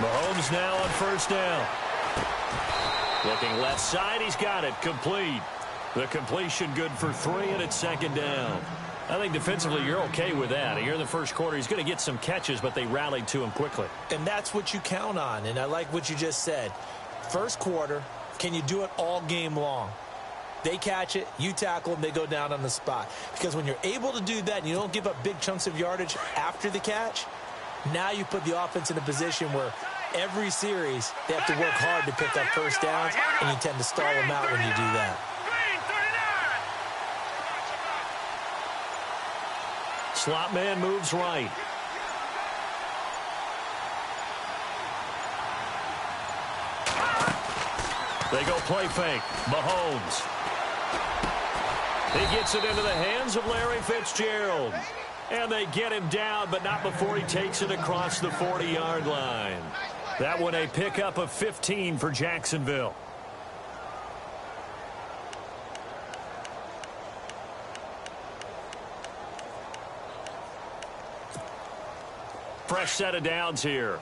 Mahomes now on first down. Looking left side, he's got it. Complete. The completion good for 3, and it's second down. I think defensively you're okay with that. Here in the first quarter, he's going to get some catches, but they rallied to him quickly. And that's what you count on, and I like what you just said. First quarter, can you do it all game long? They catch it, you tackle them, they go down on the spot. Because when you're able to do that and you don't give up big chunks of yardage after the catch, now you put the offense in a position where every series they have to work hard to pick up first downs, and you tend to stall them out when you do that. Slot man moves right. They go play fake. Mahomes. He gets it into the hands of Larry Fitzgerald. And they get him down, but not before he takes it across the 40-yard line. That one a pickup of 15 for Jacksonville. Fresh set of downs here.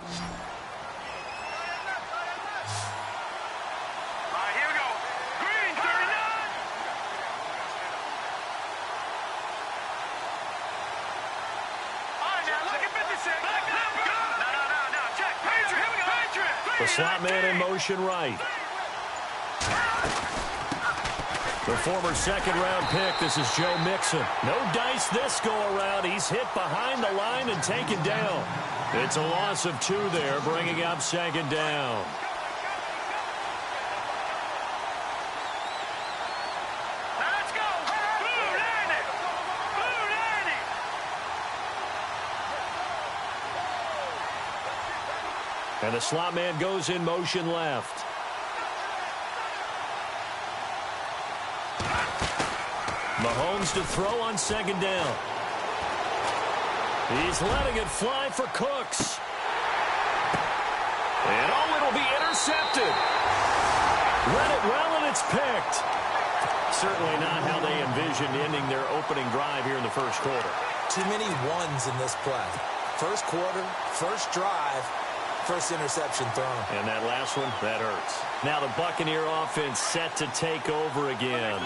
The slot man in motion right. The former second-round pick, this is Joe Mixon. No dice this go-around. He's hit behind the line and taken down. It's a loss of 2 there, bringing up second down. Let's go! And the slot man goes in motion left. Mahomes to throw on second down. He's letting it fly for Cooks. And oh, it'll be intercepted. Read it well, and it's picked. Certainly not how they envisioned ending their opening drive here in the first quarter. Too many ones in this play. First quarter, first drive, first interception thrown. And that last one, that hurts. Now the Buccaneer offense set to take over again.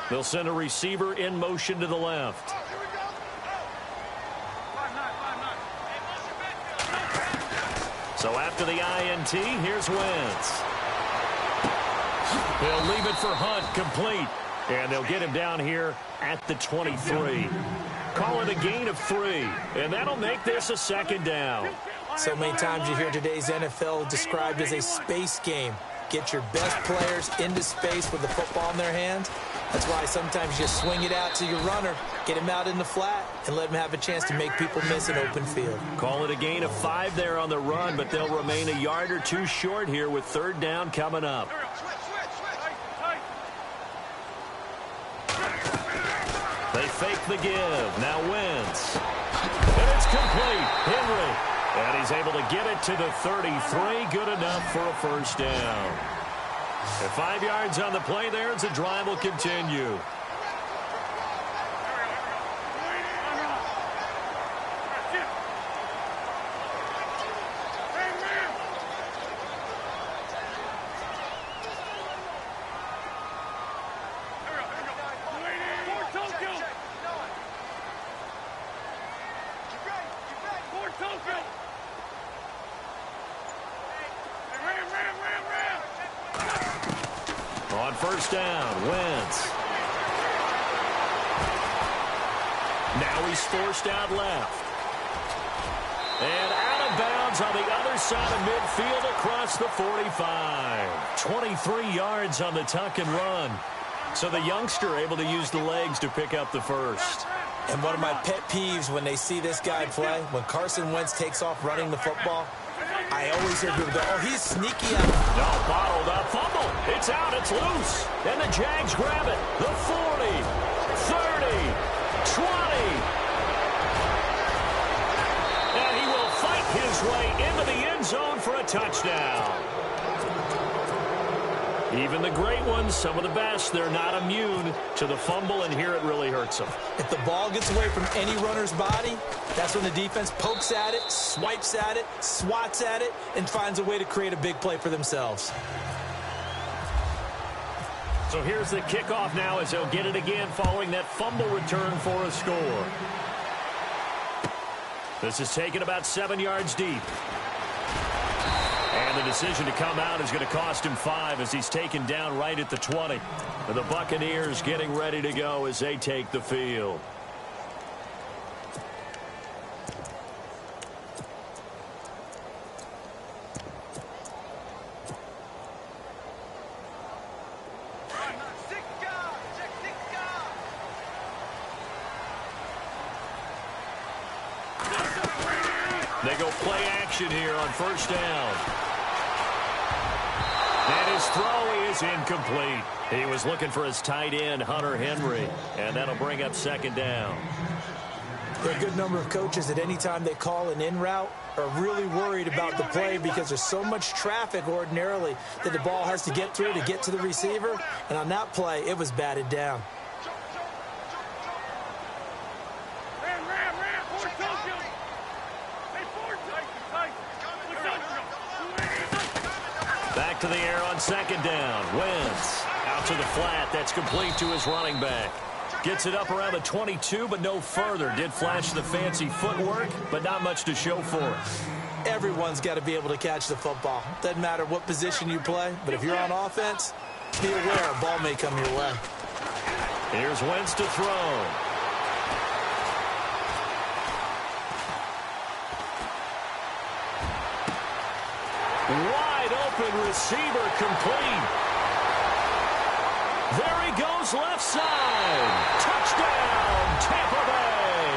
They'll send a receiver in motion to the left. So after the INT, here's Wentz. They'll leave it for Hunt, complete. And they'll get him down here at the 23. Call it a gain of 3. And that'll make this a second down. So many times you hear today's NFL described as a space game. Get your best players into space with the football in their hands. That's why sometimes you swing it out to your runner, get him out in the flat, and let him have a chance to make people miss an open field. Call it a gain of 5 there on the run, but they'll remain a yard or 2 short here with third down coming up. They fake the give. Now Wentz. And it's complete. Henry. And he's able to get it to the 33. Good enough for a first down. And 5 yards on the play there as the drive will continue. On first down, Wentz. Now he's forced out left. And out of bounds on the other side of midfield across the 45. 23 yards on the tuck and run. So the youngster able to use the legs to pick up the first. And one of my pet peeves when they see this guy play, when Carson Wentz takes off running the football, I always hear people go, oh, he's sneaky out. No, bottled up, fumble. It's out, it's loose. And the Jags grab it. The 40, 30, 20. And he will fight his way into the end zone for a touchdown. Even the great ones, some of the best, they're not immune to the fumble, and here it really hurts them. If the ball gets away from any runner's body, that's when the defense pokes at it, swipes at it, swats at it, and finds a way to create a big play for themselves. So here's the kickoff now as they'll get it again following that fumble return for a score. This is taken about 7 yards deep. And the decision to come out is going to cost him 5 as he's taken down right at the 20. And the Buccaneers getting ready to go as they take the field. They go play action here on first down. And his throw is incomplete. He was looking for his tight end, Hunter Henry, and that'll bring up second down. There are a good number of coaches at any time they call an in route are really worried about the play because there's so much traffic ordinarily that the ball has to get through to get to the receiver. And on that play, it was batted down. Back to the air on second down. Wentz out to the flat. That's complete to his running back. Gets it up around the 22, but no further. Did flash the fancy footwork, but not much to show for it. Everyone's got to be able to catch the football. Doesn't matter what position you play, but if you're on offense, be aware a ball may come your way. Here's Wentz to throw. Wide open receiver complete. There he goes left side. Touchdown, Tampa Bay.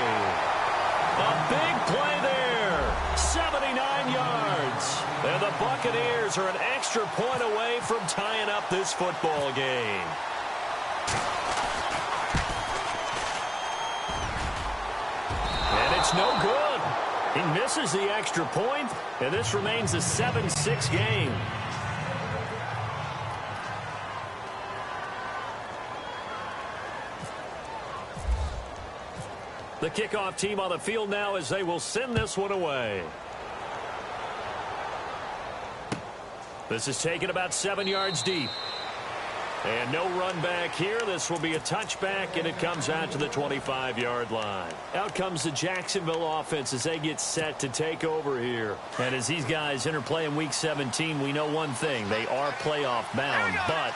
A big play there. 79 yards. And the Buccaneers are an extra point away from tying up this football game. And it's no good. He misses the extra point, and this remains a 7-6 game. The kickoff team on the field now as they will send this one away. This is taken about 7 yards deep. And no run back here. This will be a touchback, and it comes out to the 25-yard line. Out comes the Jacksonville offense as they get set to take over here. And as these guys interplay in Week 17, we know one thing. They are playoff bound, but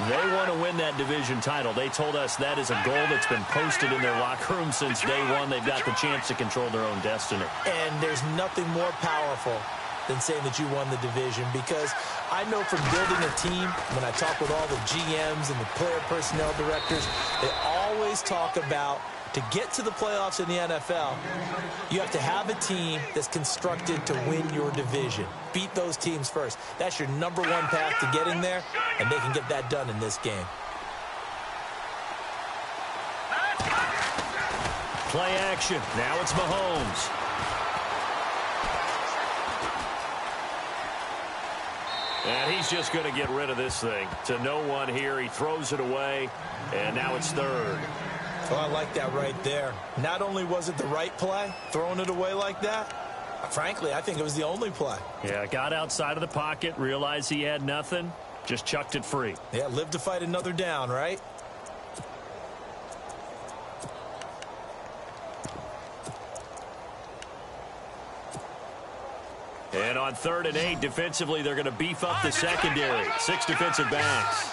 they want to win that division title. They told us that is a goal that's been posted in their locker room since day one. They've got the chance to control their own destiny. And there's nothing more powerful than saying that you won the division, because I know from building a team, when I talk with all the GMs and the player personnel directors, they always talk about to get to the playoffs in the NFL, you have to have a team that's constructed to win your division. Beat those teams first. That's your number one path to getting there, and they can get that done in this game. Play action. Now it's Mahomes. And he's just going to get rid of this thing. To no one here. He throws it away, and now it's third. Oh, I like that right there. Not only was it the right play, throwing it away like that, frankly, I think it was the only play. Yeah, got outside of the pocket, realized he had nothing, just chucked it free. Yeah, live to fight another down, right? And on 3rd and 8, defensively, they're going to beef up the secondary. 6 defensive backs.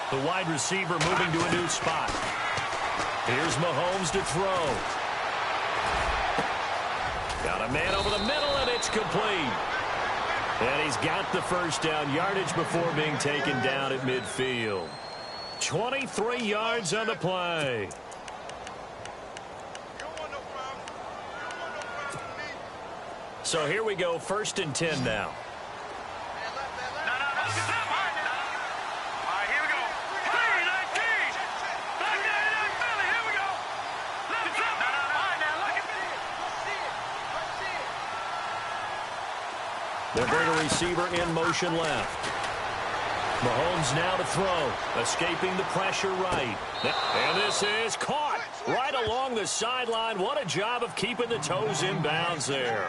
The wide receiver moving to a new spot. Here's Mahomes to throw. Got a man over the middle, and it's complete. And he's got the first down yardage before being taken down at midfield. 23 yards on the play. So here we go, 1st and 10 now. They'll bring a receiver in motion left. Mahomes now to throw. Escaping the pressure right. And this is caught right along the sideline. What a job of keeping the toes in bounds there.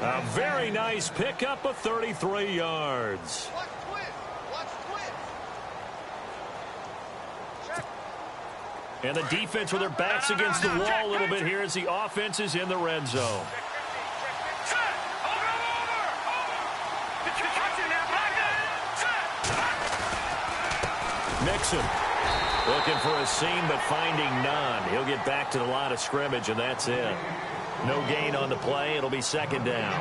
A very nice pickup of 33 yards. And the defense with their backs against the wall a little bit here as the offense is in the red zone. Mixon looking for a seam but finding none. He'll get back to the line of scrimmage, and that's it. No gain on the play. It'll be second down.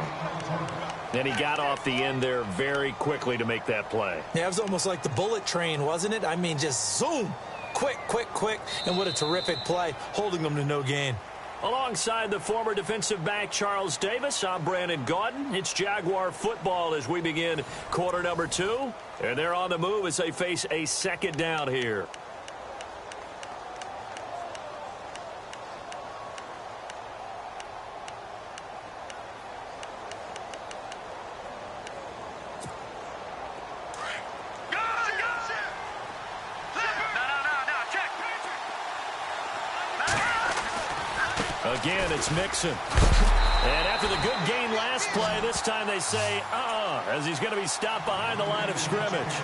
And he got off the end there very quickly to make that play. Yeah, it was almost like the bullet train, wasn't it? I mean, just zoom. Quick, quick, quick. And what a terrific play, holding them to no gain. Alongside the former defensive back Charles Davis, I'm Brandon Gaudin. It's Jaguar football as we begin quarter number 2. And they're on the move as they face a second down here. Again, it's Mixon. And after the good game last play, this time they say, as he's going to be stopped behind the line of scrimmage.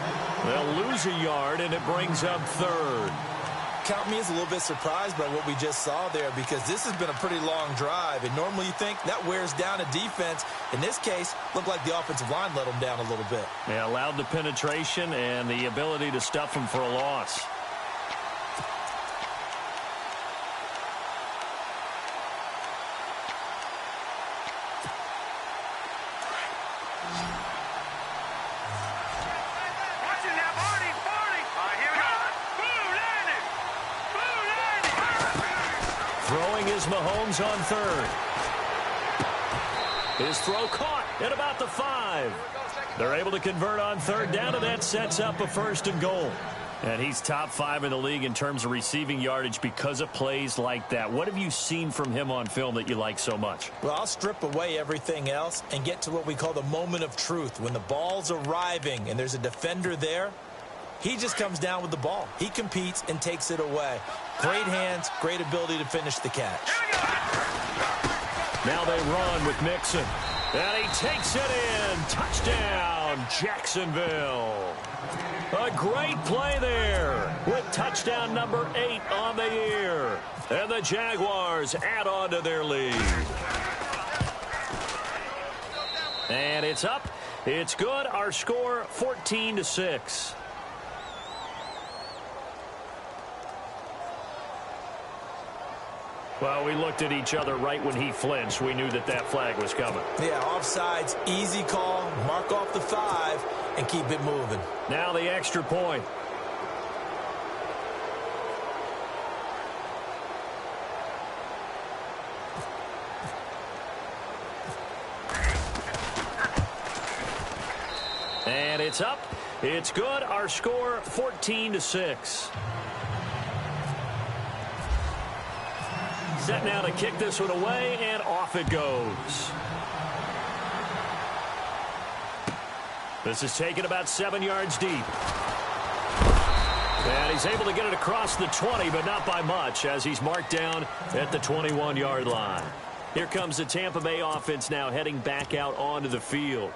They'll lose a yard, and it brings up third. Count me as a little bit surprised by what we just saw there, because this has been a pretty long drive, and normally you think that wears down a defense. In this case, looked like the offensive line let them down a little bit. They allowed the penetration and the ability to stuff them for a loss. Throwing is Mahomes on third. His throw caught at about the 5. They're able to convert on third down, and that sets up a first and goal. And he's top 5 in the league in terms of receiving yardage because of plays like that. What have you seen from him on film that you like so much? Well, I'll strip away everything else and get to what we call the moment of truth. When the ball's arriving and there's a defender there, he just comes down with the ball. He competes and takes it away. Great hands, great ability to finish the catch. Now they run with Mixon. And he takes it in. Touchdown, Jacksonville. A great play there with touchdown number 8 on the year. And the Jaguars add on to their lead. And it's up. It's good. Our score 14-6. Well, we looked at each other right when he flinched. We knew that that flag was coming. Yeah, offsides, easy call, mark off the 5, and keep it moving. Now the extra point. And it's up. It's good. Our score 14-6. Set now to kick this one away, and off it goes. This is taken about 7 yards deep. And he's able to get it across the 20, but not by much, as he's marked down at the 21-yard line. Here comes the Tampa Bay offense now heading back out onto the field.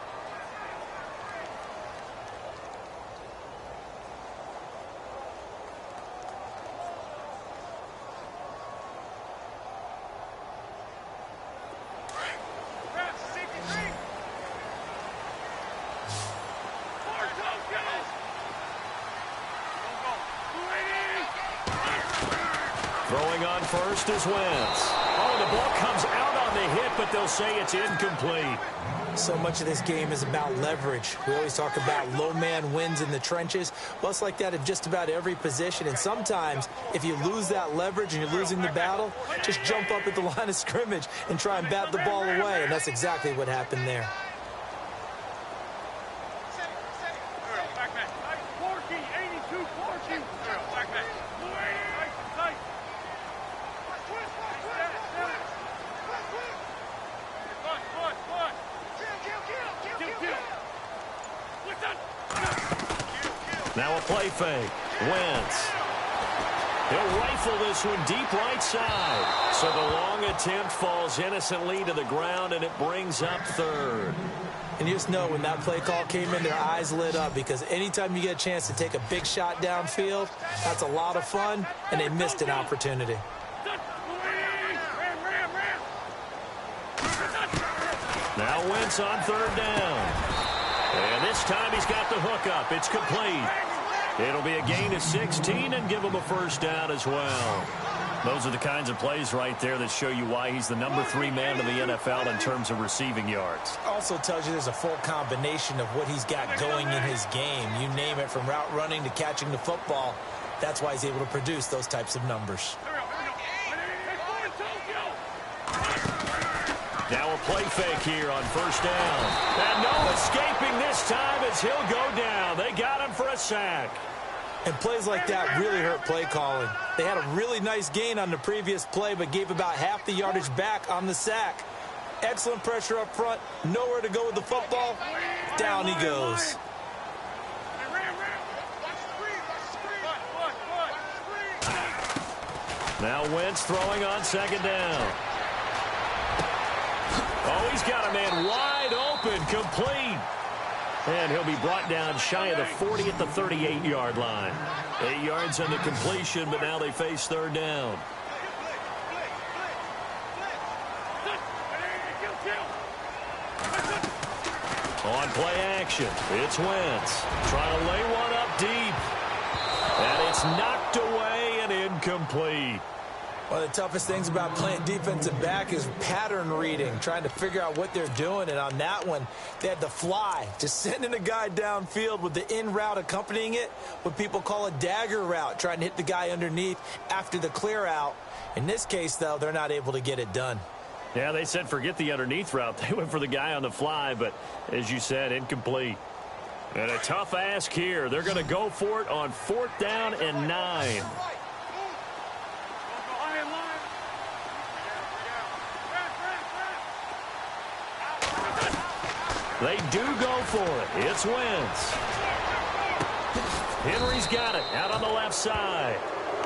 Throwing on first is Wentz. Oh, the ball comes out on the hit, but they'll say it's incomplete. So much of this game is about leverage. We always talk about low man wins in the trenches. Well, it's like that at just about every position. And sometimes, if you lose that leverage and you're losing the battle, just jump up at the line of scrimmage and try and bat the ball away. And that's exactly what happened there. Now a play fake. Wentz. He'll rifle this one deep right side. So the long attempt falls innocently to the ground, and it brings up third. And you just know when that play call came in, their eyes lit up, because anytime you get a chance to take a big shot downfield, that's a lot of fun, and they missed an opportunity. Now Wentz on third down. And this time he's got the hook up. It's complete. It'll be a gain of 16 and give him a first down as well. Those are the kinds of plays right there that show you why he's the #3 man in the NFL in terms of receiving yards. Also tells you there's a full combination of what he's got going in his game. You name it, from route running to catching the football. That's why he's able to produce those types of numbers. Now a play fake here on first down. And no escaping this time as he'll go down. They got him for a sack. And plays like that really hurt play calling. They had a really nice gain on the previous play, but gave about half the yardage back on the sack. Excellent pressure up front. Nowhere to go with the football. Down he goes. Now Wentz throwing on second down. Oh, he's got a man wide open, complete. And he'll be brought down shy of the 40 at the 38-yard line. 8 yards on the completion, but now they face third down. On play action, it's Wentz. Trying to lay one up deep. And it's knocked away and incomplete. One of the toughest things about playing defensive back is pattern reading, trying to figure out what they're doing. And on that one, they had the fly, just sending a guy downfield with the in route accompanying it, what people call a dagger route, trying to hit the guy underneath after the clear out. In this case, though, they're not able to get it done. Yeah, they said forget the underneath route. They went for the guy on the fly, but as you said, incomplete. And a tough ask here. They're going to go for it on 4th down and 9. They do go for it. It's Wentz. Henry's got it out on the left side.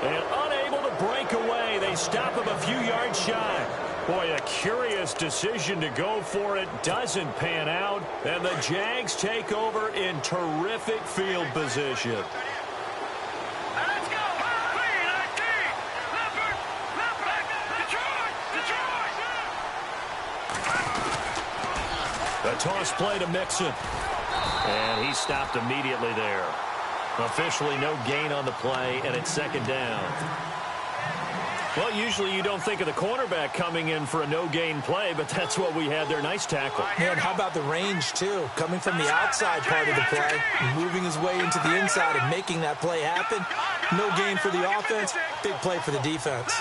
And unable to break away. They stop him a few yards shy. Boy, a curious decision to go for it. Doesn't pan out. And the Jags take over in terrific field position. Let's go. A toss play to Mixon. And he stopped immediately there. Officially no gain on the play, and it's second down. Well, usually you don't think of the cornerback coming in for a no-gain play, but that's what we had there. Nice tackle. Man, how about the range, too? Coming from the outside part of the play, moving his way into the inside and making that play happen. No gain for the offense, big play for the defense.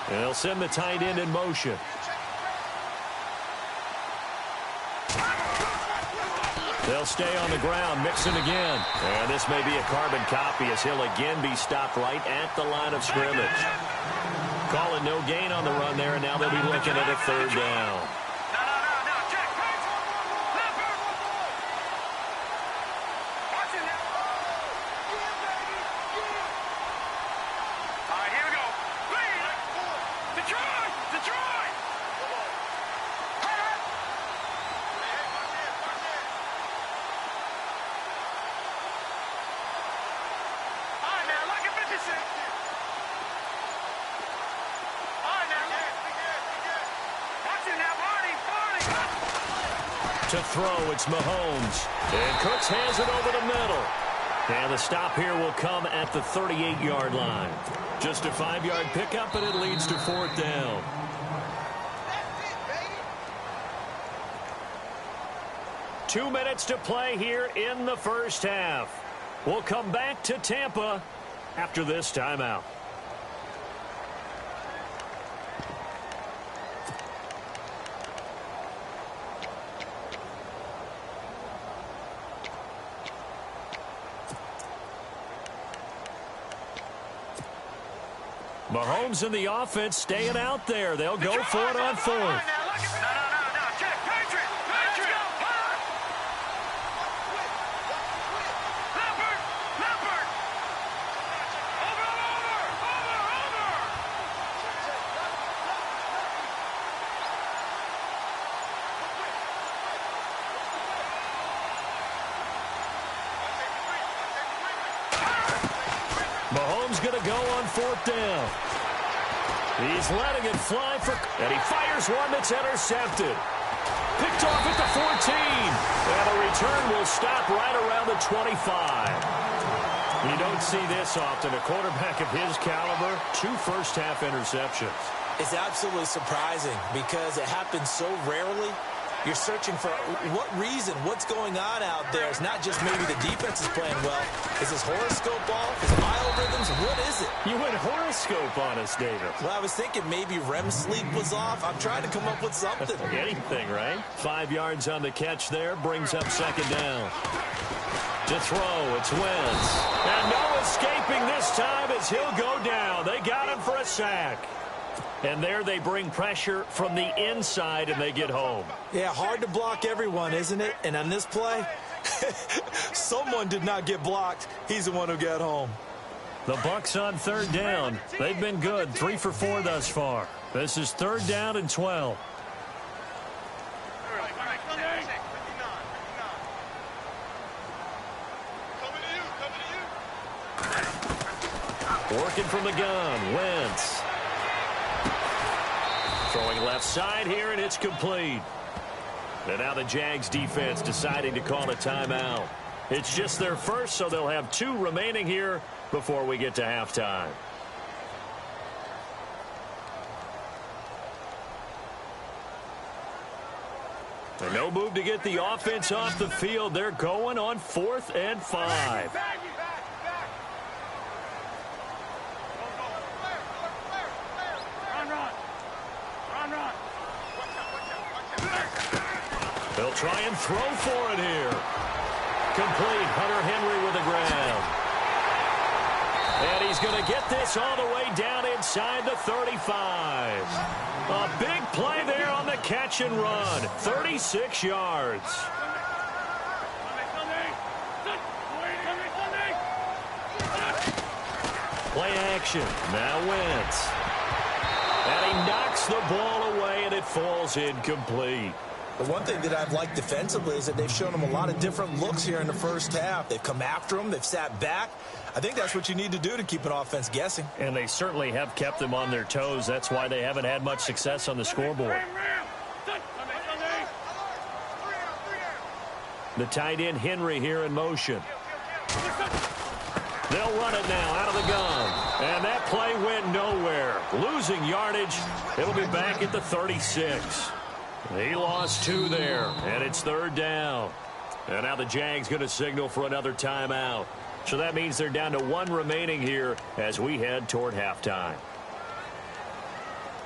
And they'll send the tight end in motion. They'll stay on the ground, Mixon again. And this may be a carbon copy as he'll again be stopped right at the line of scrimmage. Calling no gain on the run there, and now they'll be looking at a third down. To throw, it's Mahomes. And Cooks has it over the middle. And the stop here will come at the 38-yard line. Just a 5-yard pickup, and it leads to 4th down. Two minutes to play here in the first half. We'll come back to Tampa after this timeout. Mahomes in the offense staying out there. They'll go for it on 4th. Mahomes going to go on 4th down. He's letting it fly and he fires one that's intercepted. Picked off at the 14. And the return will stop right around the 25. You don't see this often. A quarterback of his caliber, 2 first-half interceptions. It's absolutely surprising because it happens so rarely. You're searching for what reason, what's going on out there. It's not just maybe the defense is playing well. Is his horoscope off? Is it biorhythms? What is it? You went horoscope on us, David. Well, I was thinking maybe REM sleep was off. I'm trying to come up with something. Anything, right? 5 yards on the catch there. Brings up 2nd down. To throw, it's Wentz. And no escaping this time as he'll go down. They got him for a sack. And there they bring pressure from the inside, and they get home. Yeah, hard to block everyone, isn't it? And on this play, someone did not get blocked. He's the one who got home. The Bucs on 3rd down. They've been good, 3 for 4 thus far. This is 3rd down and 12. Working from the gun, Wentz. Throwing left side here, and it's complete. And now the Jags defense deciding to call a timeout. It's just their first, so they'll have 2 remaining here before we get to halftime. And no move to get the offense off the field. They're going on 4th and 5. They'll try and throw for it here. Complete. Hunter Henry with the ground. And he's going to get this all the way down inside the 35. A big play there on the catch and run. 36 yards. Play action. Now Wentz. And he knocks the ball away, and it falls incomplete. The one thing that I've liked defensively is that they've shown him a lot of different looks here in the first half. They've come after him. They've sat back. I think that's what you need to do to keep an offense guessing. And they certainly have kept them on their toes. That's why they haven't had much success on the scoreboard. The tight end Henry here in motion. They'll run it now out of the gun. And that play went nowhere. Losing yardage. It'll be back at the 36. He lost 2 there, and it's 3rd down. And now the Jags going to signal for another timeout. So that means they're down to 1 remaining here as we head toward halftime.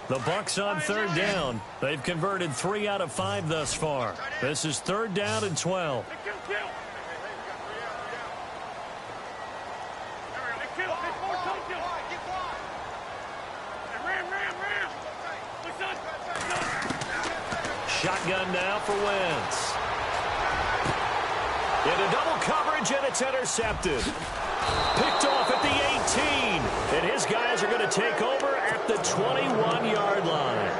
The Bucs on 3rd down. They've converted 3 out of 5 thus far. This is 3rd down and 12. Shotgun now for Wentz. Into double coverage, and it's intercepted. Picked off at the 18. And his guys are going to take over at the 21-yard line.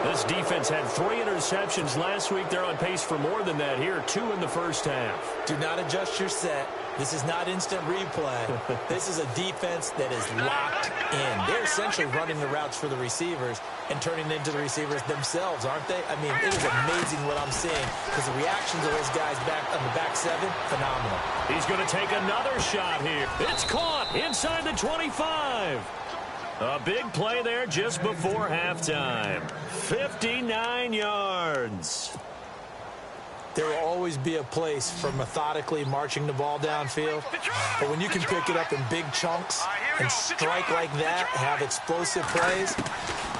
This defense had 3 interceptions last week. They're on pace for more than that here, 2 in the first half. Do not adjust your set. This is not instant replay. This is a defense that is locked in. They're essentially running the routes for the receivers and turning into the receivers themselves, aren't they? I mean, it is amazing what I'm seeing because the reactions of those guys back on the back 7, phenomenal. He's going to take another shot here. It's caught inside the 25. A big play there just before halftime. 59 yards. There will always be a place for methodically marching the ball downfield. But when you can pick it up in big chunks and strike like that, have explosive plays,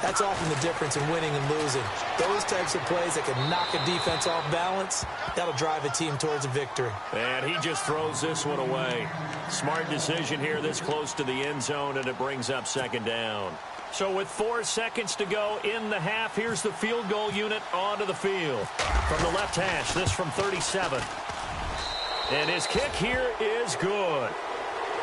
that's often the difference in winning and losing. Those types of plays that can knock a defense off balance, that'll drive a team towards a victory. And he just throws this one away. Smart decision here this close to the end zone, and it brings up 2nd down. So with 4 seconds to go in the half, here's the field goal unit onto the field. From the left hash, this from 37. And his kick here is good.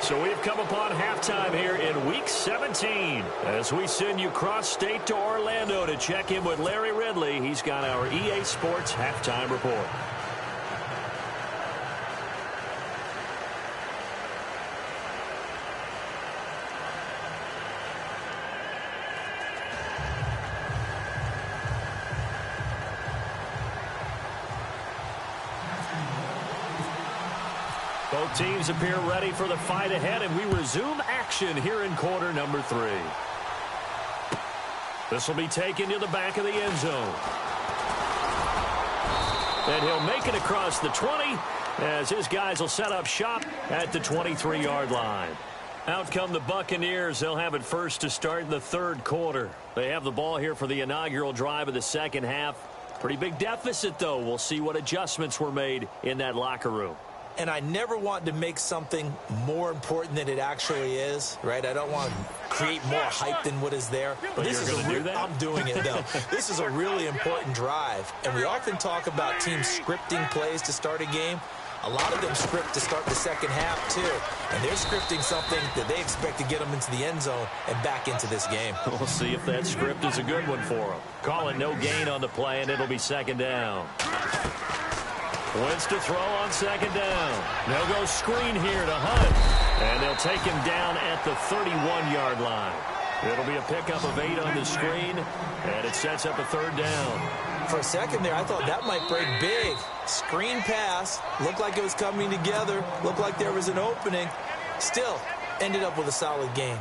So we've come upon halftime here in Week 17 as we send you cross-state to Orlando to check in with Larry Ridley. He's got our EA Sports Halftime Report. Both teams appear ready for the fight ahead, and we resume action here in quarter number 3. This will be taken to the back of the end zone. And he'll make it across the 20 as his guys will set up shop at the 23-yard line. Out come the Buccaneers. They'll have it first to start in the third quarter. They have the ball here for the inaugural drive of the second half. Pretty big deficit, though. We'll see what adjustments were made in that locker room. And I never want to make something more important than it actually is, right? I don't want to create more hype than what is there. But this is do that? I'm doing it, though. This is a really important drive. And we often talk about teams scripting plays to start a game. A lot of them script to start the second half, too. And they're scripting something that they expect to get them into the end zone and back into this game. We'll see if that script is a good one for them. Call it no gain on the play, and it'll be second down. Wentz to throw on second down. They'll go screen here to Hunt. And they'll take him down at the 31-yard line. It'll be a pickup of 8 on the screen, and it sets up a third down. For a second there, I thought that might break big. Screen pass. Looked like it was coming together. Looked like there was an opening. Still, ended up with a solid game.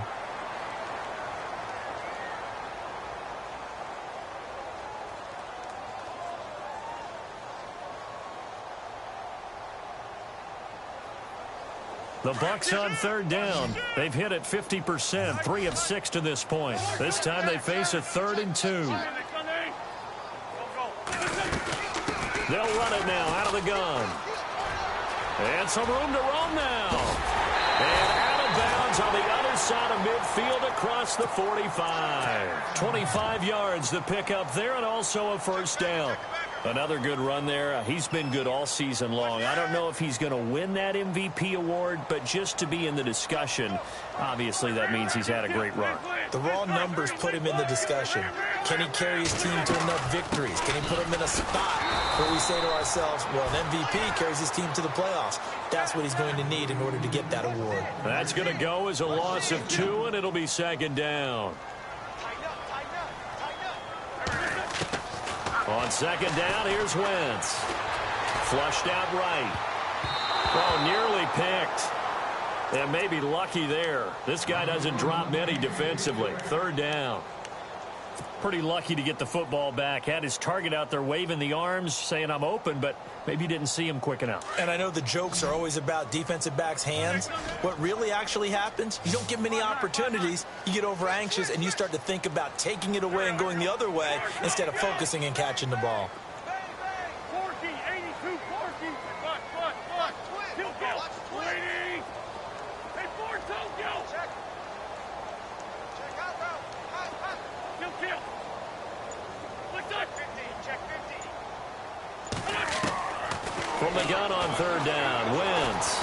The Bucs on third down. They've hit it 50%, 3 of 6 to this point. This time they face a 3rd and 2. They'll run it now out of the gun. And some room to roam now. And out of bounds on the other side of midfield across the 45. 25 yards to pick up there, and also a first down. Another good run there. He's been good all season long. I don't know if he's going to win that MVP award, but just to be in the discussion, obviously that means he's had a great run. The raw numbers put him in the discussion. Can he carry his team to enough victories? Can he put him in a spot where we say to ourselves, well, an MVP carries his team to the playoffs? That's what he's going to need in order to get that award. That's going to go as a loss of 2, and it'll be second down. On second down, here's Wentz. Flushed out right. Oh, nearly picked. And maybe lucky there. This guy doesn't drop many defensively. Third down. Pretty lucky to get the football back. Had his target out there waving the arms, saying I'm open, but maybe didn't see him quick enough. And I know the jokes are always about defensive backs' hands. What really actually happens, you don't get many opportunities. You get over anxious, and you start to think about taking it away and going the other way instead of focusing and catching the ball. From the gun on third down, Wentz.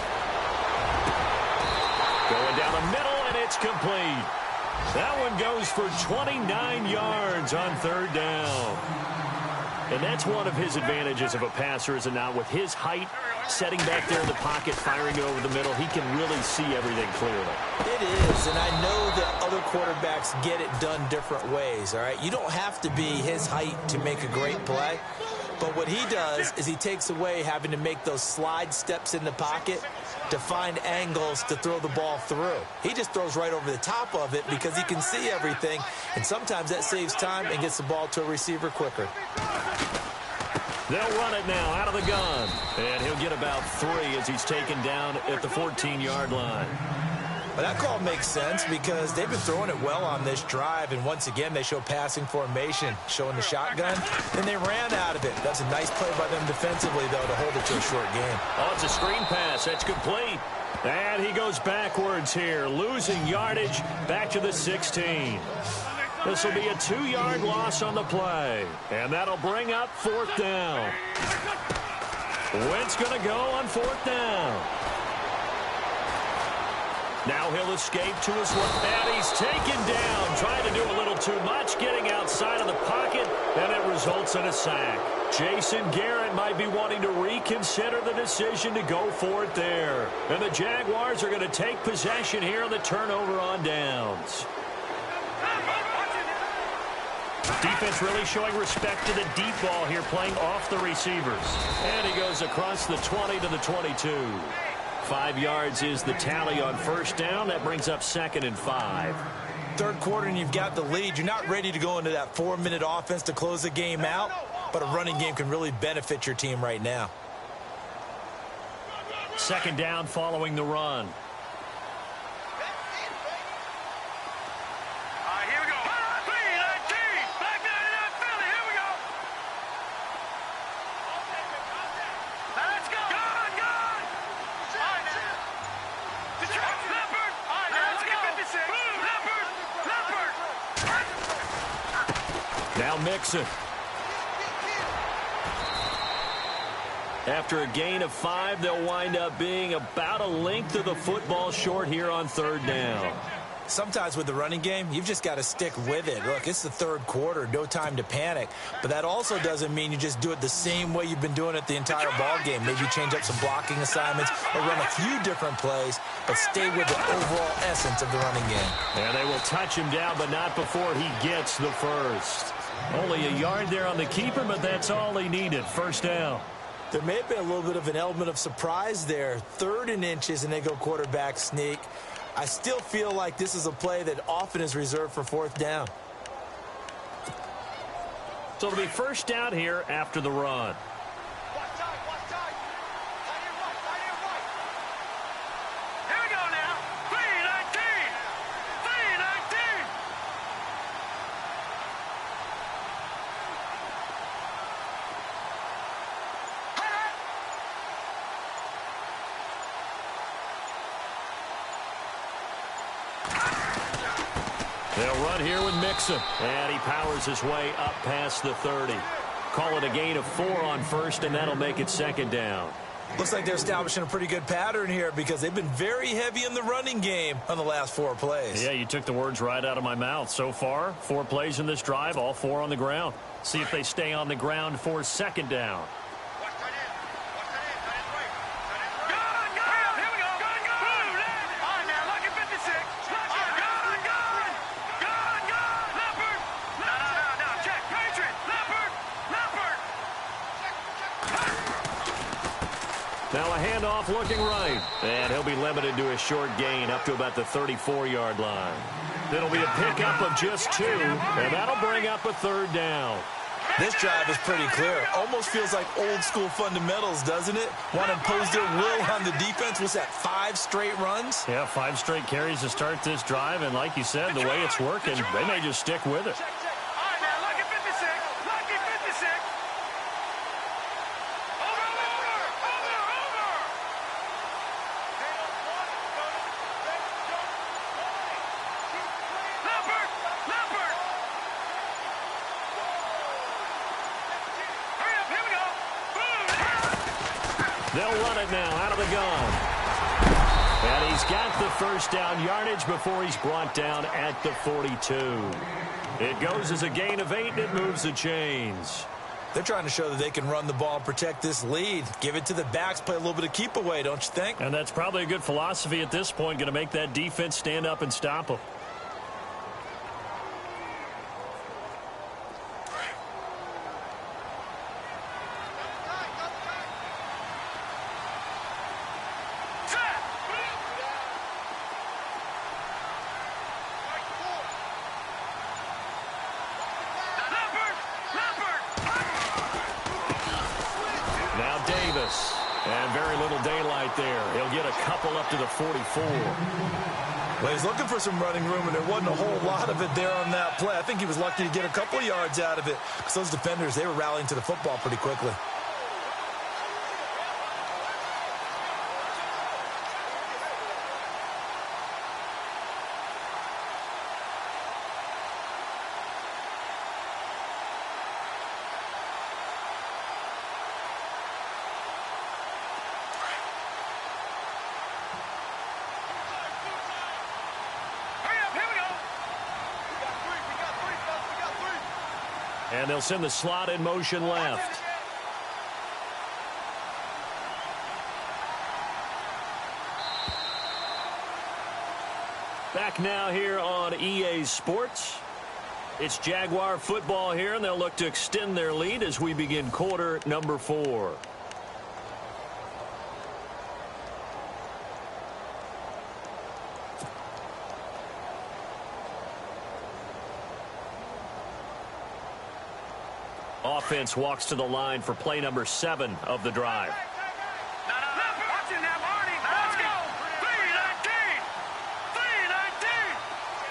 Going down the middle, and it's complete. That one goes for 29 yards on third down. And that's one of his advantages of a passer, is it not? With his height, setting back there in the pocket, firing over the middle, he can really see everything clearly. It is, and I know that other quarterbacks get it done different ways, all right? You don't have to be his height to make a great play. But what he does is he takes away having to make those slide steps in the pocket to find angles to throw the ball through. He just throws right over the top of it because he can see everything, and sometimes that saves time and gets the ball to a receiver quicker. They'll run it now out of the gun, and he'll get about 3 as he's taken down at the 14-yard line. But that call makes sense because they've been throwing it well on this drive, and once again they show passing formation, showing the shotgun, and they ran out of it. That's a nice play by them defensively, though, to hold it to a short game. Oh, it's a screen pass. That's complete. And he goes backwards here, losing yardage back to the 16. This will be a 2-yard loss on the play, and that'll bring up fourth down. Wentz going to go on fourth down. Now he'll escape to his left, and he's taken down, trying to do a little too much, getting outside of the pocket, and it results in a sack. Jason Garrett might be wanting to reconsider the decision to go for it there. And the Jaguars are going to take possession here on the turnover on downs. Defense really showing respect to the deep ball here, playing off the receivers. And he goes across the 20 to the 22. 5 yards is the tally on first down. That brings up 2nd and 5. Third quarter and you've got the lead. You're not ready to go into that 4-minute offense to close the game out, but a running game can really benefit your team right now. 2nd down following the run. Here we go. 3-19. Back down in Philly. Here we go. Let's go. Gone. All right, now. The trap. Leopard. All right, now. Let's get 56. Leopard. Now Mixon. After a gain of 5, they'll wind up being about a length of the football short here on 3rd down. Sometimes with the running game, you've just got to stick with it. Look, it's the 3rd quarter, no time to panic. But that also doesn't mean you just do it the same way you've been doing it the entire ball game. Maybe change up some blocking assignments or run a few different plays, but stay with the overall essence of the running game. And they will touch him down, but not before he gets the first. Only a yard there on the keeper, but that's all he needed. First down. There may have been a little bit of an element of surprise there. 3rd and inches, and they go quarterback sneak. I still feel like this is a play that often is reserved for 4th down. So it'll be first down here after the run. Here we go now. 3-19. They'll run here with Mixon. And he powers his way up past the 30. Call it a gain of 4 on first, and that'll make it 2nd down. Looks like they're establishing a pretty good pattern here because they've been very heavy in the running game on the last 4 plays. Yeah, you took the words right out of my mouth. So far, 4 plays in this drive, all 4 on the ground. See if they stay on the ground for 2nd down. Now a handoff looking right. And he'll be limited to a short gain up to about the 34-yard line. It'll be a pickup of just 2, and that'll bring up a 3rd down. This drive is pretty clear. Almost feels like old school fundamentals, doesn't it? Want to impose their will on the defense. What's that, 5 straight runs? Yeah, 5 straight carries to start this drive. And like you said, the way it's working, they may just stick with it. They'll run it now out of the gun. And he's got the first down yardage before he's brought down at the 42. It goes as a gain of 8, and it moves the chains. They're trying to show that they can run the ball and protect this lead. Give it to the backs, play a little bit of keep away, don't you think? And that's probably a good philosophy at this point, going to make that defense stand up and stop them. And very little daylight there. He'll get a couple up to the 44. Well, he's looking for some running room, and there wasn't a whole lot of it there on that play. I think he was lucky to get a couple of yards out of it because those defenders, they were rallying to the football pretty quickly. And they'll send the slot in motion left. Back now here on EA Sports. It's Jaguar football here, and they'll look to extend their lead as we begin quarter number 4. Offense walks to the line for play number 7 of the drive.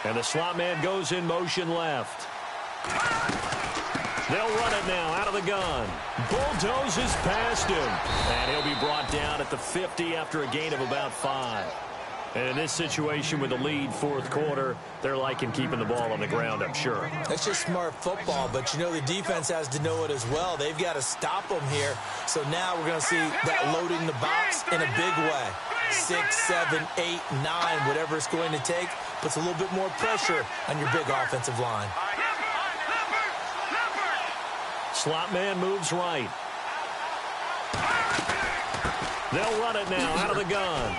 And the slot man goes in motion left. They'll run it now out of the gun. Bulldozes past him. And he'll be brought down at the 50 after a gain of about 5. And in this situation with the lead, fourth quarter, they're liking keeping the ball on the ground, I'm sure. That's just smart football, but you know the defense has to know it as well. They've got to stop them here. So now we're going to see that loading the box in a big way. 6, 7, 8, 9, whatever it's going to take, puts a little bit more pressure on your big offensive line. Slot man moves right. They'll run it now out of the gun.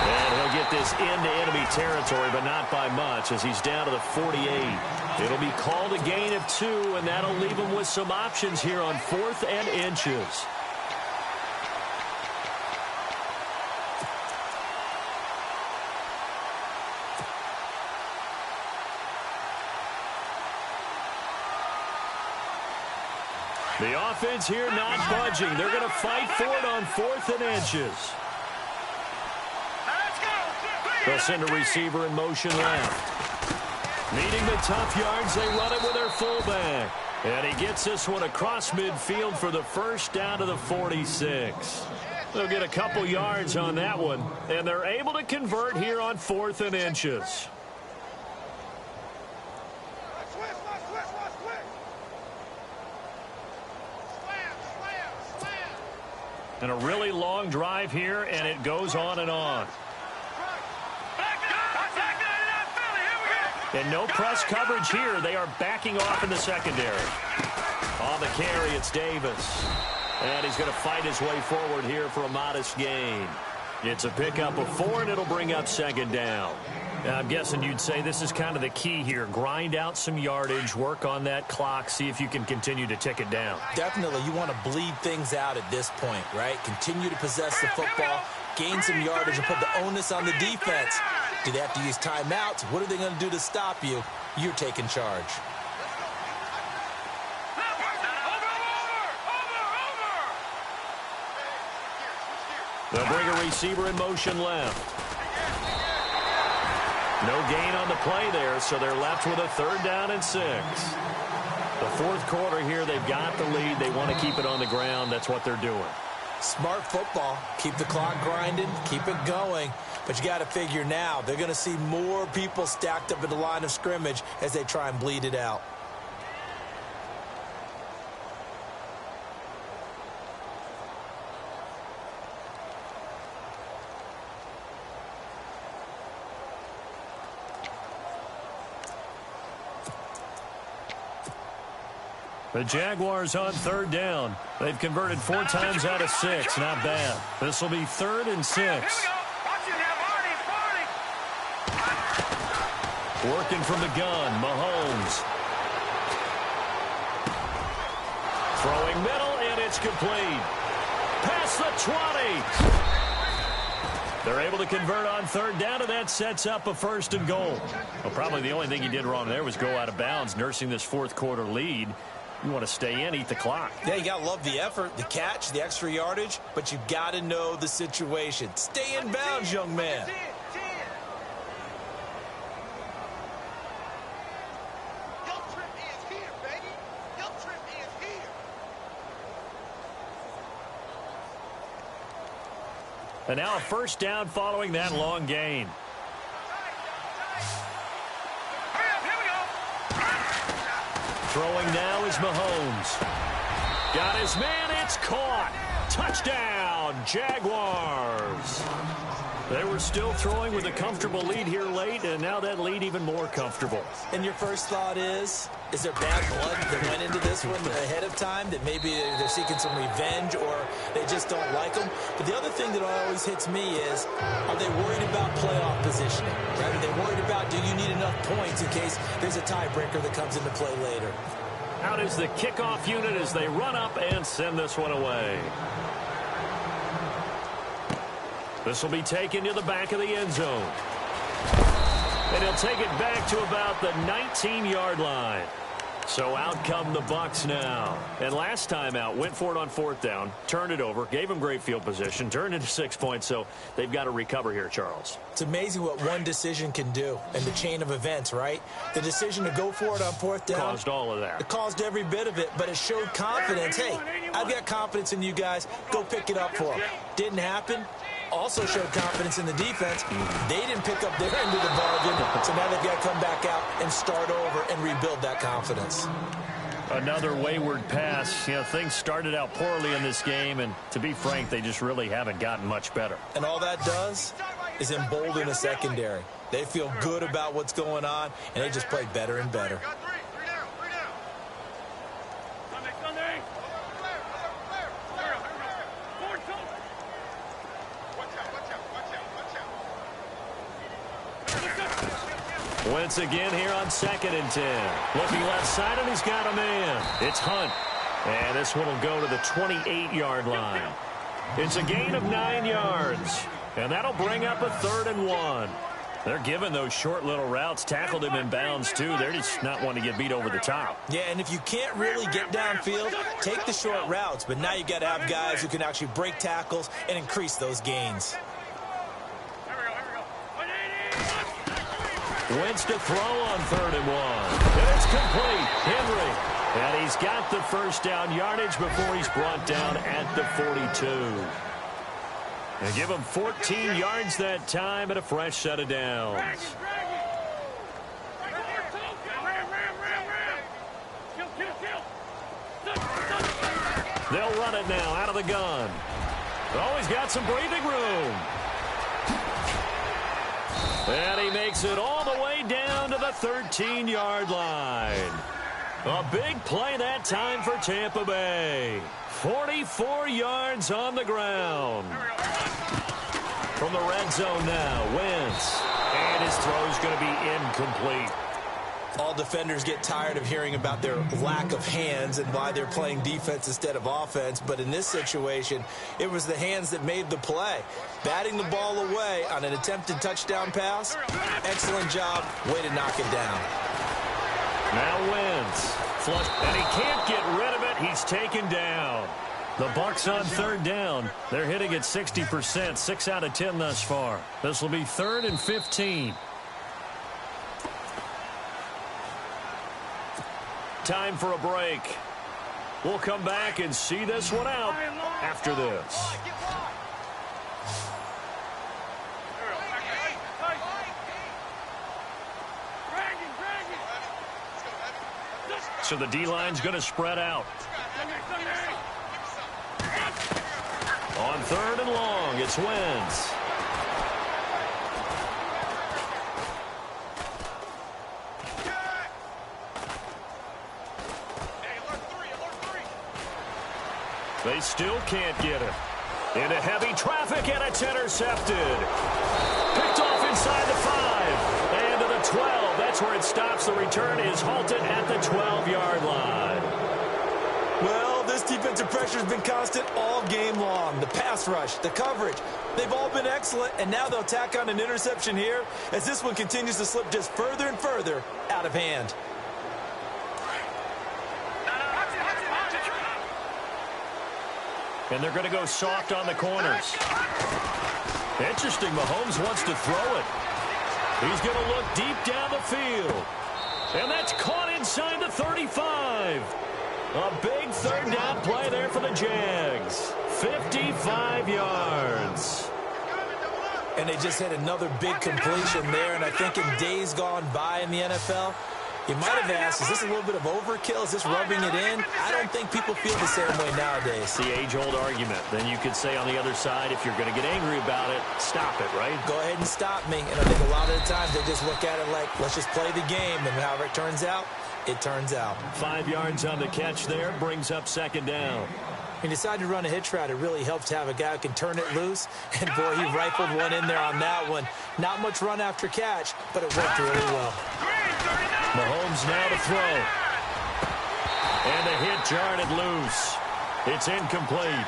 And he'll get this into enemy territory, but not by much as he's down to the 48. It'll be called a gain of 2, and that'll leave him with some options here on 4th and inches. The offense here not budging. They're going to fight for it on 4th and inches. They'll send a receiver in motion left. Needing the tough yards, they run it with their fullback. And he gets this one across midfield for the first down to the 46. They'll get a couple yards on that one, and they're able to convert here on 4th and inches. And a really long drive here, and it goes on and on. And no press coverage here. They are backing off in the secondary. On the carry, it's Davis. And he's going to fight his way forward here for a modest gain. It's a pickup of 4, and it'll bring up 2nd down. Now, I'm guessing you'd say this is kind of the key here. Grind out some yardage, work on that clock, see if you can continue to tick it down. Definitely. You want to bleed things out at this point, right? Continue to possess the football, gain some yardage, and put the onus on the defense. Do they have to use timeouts? What are they going to do to stop you? You're taking charge. They'll bring a receiver in motion left. No gain on the play there, so they're left with a 3rd down and 6. The fourth quarter here, they've got the lead. They want to keep it on the ground. That's what they're doing. Smart football. Keep the clock grinding. Keep it going. But you got to figure now, they're going to see more people stacked up at the line of scrimmage as they try and bleed it out. The Jaguars on 3rd down. They've converted 4 times out of 6. Not bad. This will be 3rd and 6. Working from the gun, Mahomes. Throwing middle, and it's complete. Past the 20. They're able to convert on 3rd down, and that sets up a 1st and goal. Well, probably the only thing he did wrong there was go out of bounds, nursing this fourth quarter lead. You want to stay in, eat the clock. Yeah, you got to love the effort, the catch, the extra yardage, but you got to know the situation. Stay in bounds, young man. And now a 1st down following that long gain. Throwing now is Mahomes. Got his man, it's caught. Touchdown, Jaguars. They were still throwing with a comfortable lead here late, and now that lead even more comfortable. And your first thought is there bad blood that went into this one ahead of time, that maybe they're seeking some revenge or they just don't like them? But the other thing that always hits me is, are they worried about playoff positioning? Right? Are they worried about, do you need enough points in case there's a tiebreaker that comes into play later? Out is the kickoff unit as they run up and send this one away. This will be taken to the back of the end zone. And he'll take it back to about the 19-yard line. So out come the Bucs now. And last time out, went for it on 4th down, turned it over, gave them great field position, turned into 6 points, so they've got to recover here, Charles. It's amazing what one decision can do in the chain of events, right? The decision to go for it on 4th down. Caused all of that. It caused every bit of it, but it showed confidence. Hey, I've got confidence in you guys. Go pick it up for them. Didn't happen. Also showed confidence in the defense. They didn't pick up their end of the bargain, so now they've got to come back out and start over and rebuild that confidence. Another wayward pass. You know, things started out poorly in this game, and to be frank, they just really haven't gotten much better. And all that does is embolden the secondary. They feel good about what's going on, and they just play better and better. Wentz again here on 2nd and 10. Looking left side, and he's got a man. It's Hunt. And this one will go to the 28-yard line. It's a gain of 9 yards. And that'll bring up a 3rd and 1. They're giving those short little routes. Tackled him in bounds, too. They're just not wanting to get beat over the top. Yeah, and if you can't really get downfield, take the short routes. But now you've got to have guys who can actually break tackles and increase those gains. Wentz to throw on 3rd and 1. And it's complete. Henry. And he's got the first down yardage before he's brought down at the 42. And give him 14 yards that time and a fresh set of downs. They'll run it now out of the gun. Oh, he's got some breathing room. And he makes it all the way down to the 13-yard line. A big play that time for Tampa Bay. 44 yards on the ground. From the red zone now, Wentz. And his throw's going to be incomplete. All defenders get tired of hearing about their lack of hands and why they're playing defense instead of offense. But in this situation, it was the hands that made the play. Batting the ball away on an attempted touchdown pass. Excellent job. Way to knock it down. Now Wentz. Flush. And he can't get rid of it. He's taken down. The Bucs on 3rd down. They're hitting at 60%. 6 out of 10 thus far. This will be 3rd and 15. Time for a break. We'll come back and see this one out after this. So the D-line's going to spread out. On 3rd and long, it's Wentz. They still can't get it. Into heavy traffic, and it's intercepted. Picked off inside the 5. And to the 12. That's where it stops. The return is halted at the 12-yard line. Well, this defensive pressure has been constant all game long. The pass rush, the coverage, they've all been excellent. And now they'll tack on an interception here as this one continues to slip just further and further out of hand. And they're going to go soft on the corners. Interesting, Mahomes wants to throw it. He's going to look deep down the field. And that's caught inside the 35. A big 3rd down play there for the Jags. 55 yards. And they just had another big completion there. And I think in days gone by in the NFL, you might have asked, is this a little bit of overkill? Is this rubbing it in? I don't think people feel the same way nowadays. The age-old argument. Then you could say on the other side, if you're going to get angry about it, stop it, right? Go ahead and stop me. And I think a lot of the times they just look at it like, let's just play the game. And however it turns out, it turns out. 5 yards on the catch there, brings up 2nd down. He decided to run a hitch route. It really helps to have a guy who can turn it loose. And, boy, he rifled one in there on that one. Not much run after catch, but it worked really well. Mahomes now to throw. And the hit jarred it loose. It's incomplete.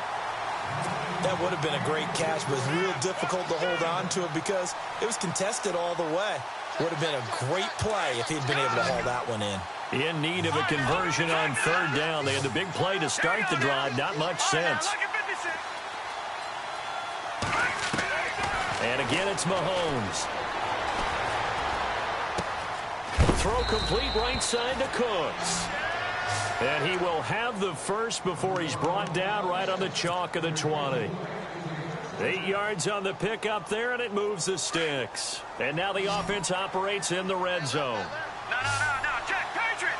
That would have been a great catch, but it's real difficult to hold on to it because it was contested all the way. Would have been a great play if he'd been able to haul that one in. In need of a conversion on third down. They had the big play to start the drive. Not much sense. And again, it's Mahomes. Throw complete right side to Cooks. And he will have the first before he's brought down right on the chalk of the 20. 8 yards on the pickup there, and it moves the sticks. And now the offense operates in the red zone. No, Jack, Patriot!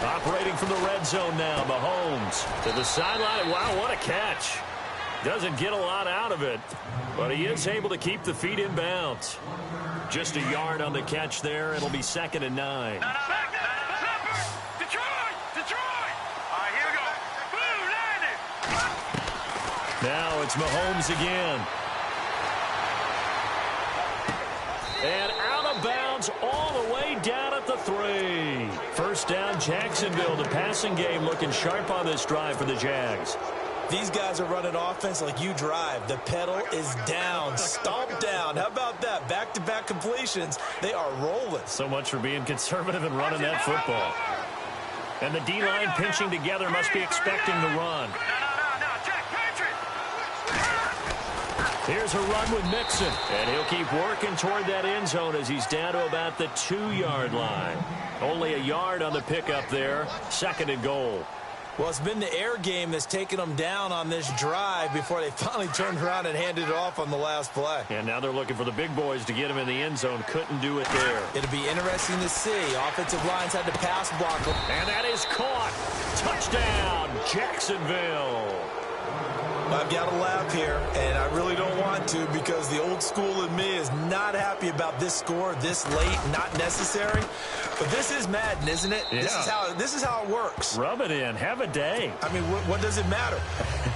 Operating from the red zone now, Mahomes to the sideline. Wow, what a catch. Doesn't get a lot out of it, but he is able to keep the feet in bounds. Just a yard on the catch there. It'll be 2nd and 9. Detroit! All right, here we go. Boom, landed. Now it's Mahomes again. And out of bounds all the way down at the 3. First down, Jacksonville. The passing game looking sharp on this drive for the Jags. These guys are running offense like you drive. The pedal is down, stomped down. How about that? Back-to-back completions. They are rolling. So much for being conservative and running that football. And the D-line pinching together must be expecting the run. No, Jack, Patriot. Here's a run with Mixon. And he'll keep working toward that end zone as he's down to about the 2-yard line. Only a yard on the pickup there. 2nd and goal. Well, it's been the air game that's taken them down on this drive before they finally turned around and handed it off on the last play. And now they're looking for the big boys to get him in the end zone. Couldn't do it there. It'll be interesting to see. Offensive lines had to pass block them. And that is caught. Touchdown, Jacksonville. I've got to laugh here, and I really don't want to because the old school in me is not happy about this score this late, not necessary. But this is Madden, isn't it? Yeah. This is how it works. Rub it in. Have a day. I mean, what does it matter?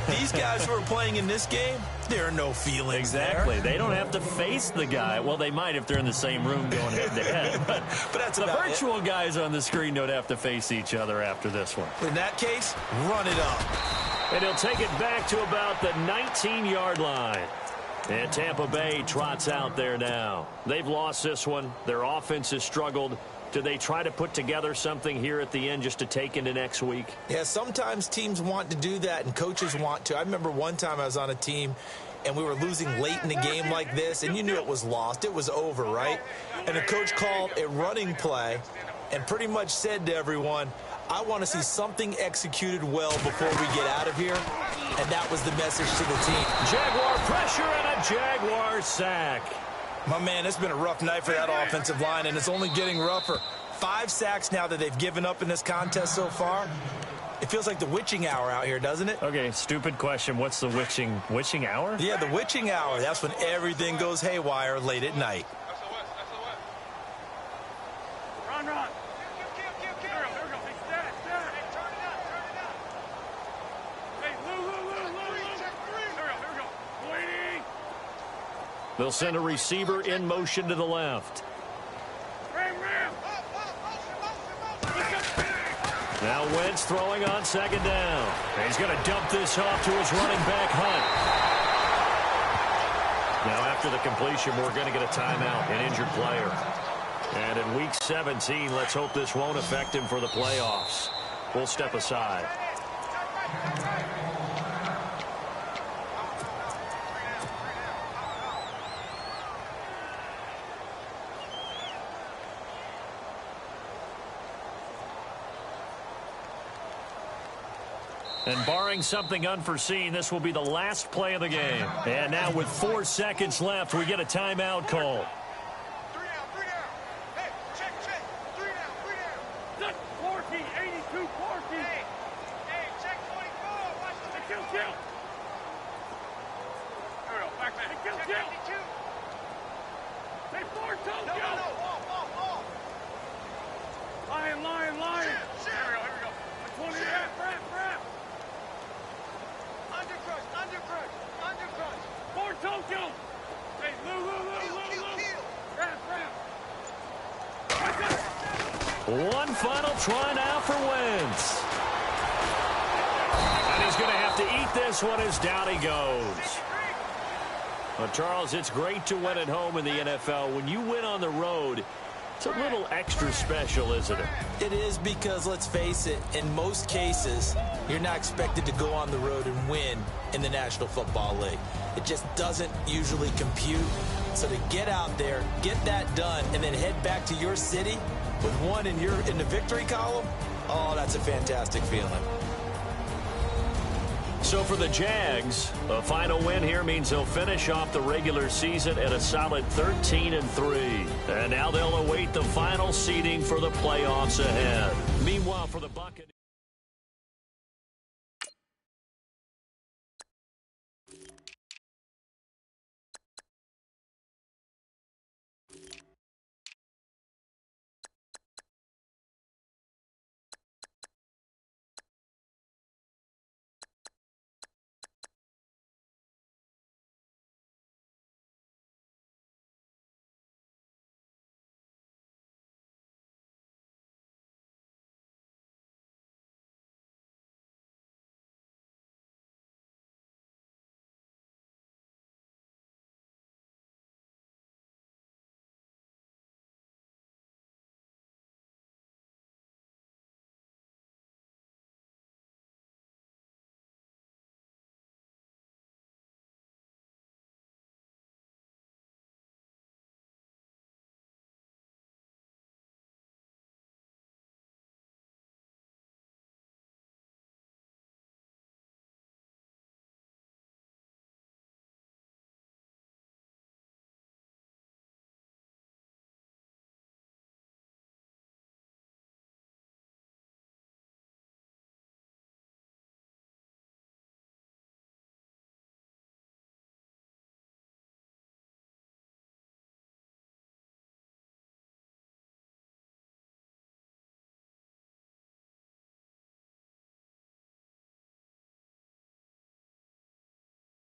These guys who are playing in this game, there are no feelings Exactly. there. They don't have to face the guy. Well, they might if they're in the same room going head-to-head. But that's the about virtual guys on the screen don't have to face each other after this one. In that case, run it up. And he'll take it back to about the 19-yard line. And Tampa Bay trots out there now. They've lost this one. Their offense has struggled. Do they try to put together something here at the end just to take into next week? Yeah, sometimes teams want to do that and coaches want to. I remember one time I was on a team and we were losing late in the game like this, and you knew it was lost. It was over, right? And the coach called a running play and pretty much said to everyone, I want to see something executed well before we get out of here. And that was the message to the team. Jaguar pressure and a Jaguar sack. My man, it's been a rough night for that offensive line, and it's only getting rougher. 5 sacks now that they've given up in this contest so far. It feels like the witching hour out here, doesn't it? Okay, stupid question. What's the witching hour? Yeah, the witching hour. That's when everything goes haywire late at night. Run. Here we go. Hey, stat. Hey, turn it up. Hey, Lou. Here we go. Waiting. They'll send a receiver in motion to the left. Ram. Now Wentz throwing on 2nd down. He's going to dump this off to his running back, Hunt. Now after the completion, we're going to get a timeout, an injured player. And in Week 17, let's hope this won't affect him for the playoffs. We'll step aside. And barring something unforeseen, this will be the last play of the game. And now with 4 seconds left, we get a timeout call. 3 down. Hey, check. 3 down. 14, 82, 14. Hey, check 24. Watch the kill. Here we go. Back. Kill. Hey, 4 toe kill. No. Lion. Here we go. 20, wrap. Under crush. 4 toe kill. Hey, Lou. Wrap. One final try now for Wentz. And he's going to have to eat this one as down he goes. Well, Charles, it's great to win at home in the NFL. When you win on the road, It's a little extra special, isn't it? It is because, let's face it, in most cases, you're not expected to go on the road and win in the National Football League. It just doesn't usually compute. So to get out there, get that done, and then head back to your city with one in the victory column, oh, that's a fantastic feeling. So for the Jags, a final win here means they'll finish off the regular season at a solid 13-3. And now they'll await the final seeding for the playoffs ahead. Meanwhile, for the Buccaneers.